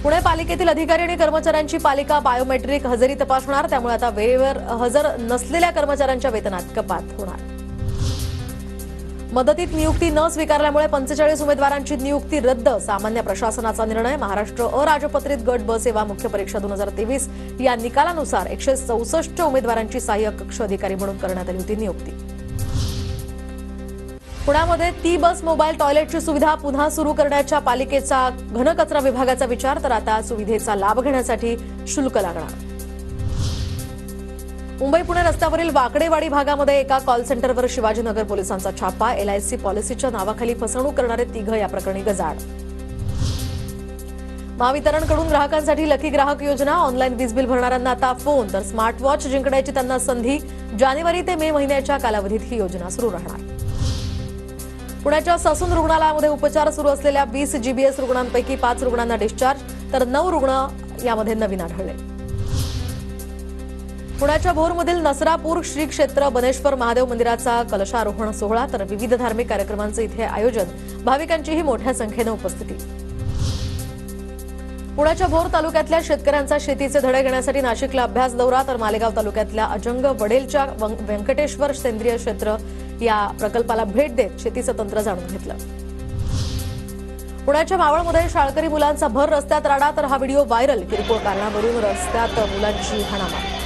पुणे पालिकेतील अधिकारी आणि कर्मचाऱ्यांची पालिका बायोमेट्रिक हजेरी तपासणार, त्यामुळे आता वेळेवर हजर नसलेल्या कर्मचाऱ्यांच्या वेतनात कपात होणार। मदतीत नियुक्ती न स्वीकारल्यामुळे 45 उमेदवारांची नियुक्ती रद्द, सामान्य प्रशासनाचा निर्णय। महाराष्ट्र अराजपत्रित गट ब सेवा मुख्य परीक्षा 2023 या निकालानुसार 164 उमेदवारांची सहाय्यक कक्ष अधिकारी म्हणून करण्यात आली होती नियुक्ती। पुण्यामध्ये ती बस मोबाईल टॉयलेटची सुविधा पुन्हा सुरू करण्याच्या पालिकेचा घनकचरा विभागाचा विचार, तर आता सुविधेचा लाभ घेण्यासाठी शुल्क लागणार। मुंबई पुणे रस्त्यावरील वाकडेवाडी भागामध्ये एका कॉल सेंटरवर शिवाजीनगर पोलिसांचा छापा। LIC पॉलिसीच्या नावाखाली फसवणूक करणारे तिघ या प्रकरणी गजाआड। महावितरणकडून ग्राहकांसाठी लकी ग्राहक योजना, ऑनलाईन वीज बिल भरणाऱ्यांना आता फोन, तर स्मार्ट वॉच जिंकण्याची त्यांना संधी। जानेवारी ते मे महिन्याच्या कालावधीत ही योजना सुरू राहणार। पुण्याच्या ससून रुग्णालयामध्ये उपचार सुरू असलेल्या 20 GBS रुग्णांपैकी 5 रुग्णांना डिस्चार्ज, तर 9 रुग्ण यामध्ये नवीन आढळले। पुण्याच्या भोरमधील नसरापूर श्री क्षेत्र बनेश्वर महादेव मंदिराचा कलशारोहण सोहळा, तर विविध धार्मिक कार्यक्रमांचे इथे आयोजन, भाविकांचीही मोठ्या संख्येने उपस्थिती। पुण्याच्या भोर तालुक्यातल्या शेतकऱ्यांचा शेतीचे धडे घेण्यासाठी नाशिकला अभ्यास दौरा, तर मालेगाव तालुक्यातल्या अजंग वडेलच्या व्यंकटेश्वर सेंद्रिय क्षेत्र या प्रकल्पाला भेट देत शेतीचं तंत्र जाणून घेतलं। पुण्याच्या मावळमध्ये शाळकरी मुलांचा भर रस्त्यात राडा, तर हा व्हिडिओ व्हायरल। किरकोळ कारणावरून रस्त्यात मुलांची हाणामारी।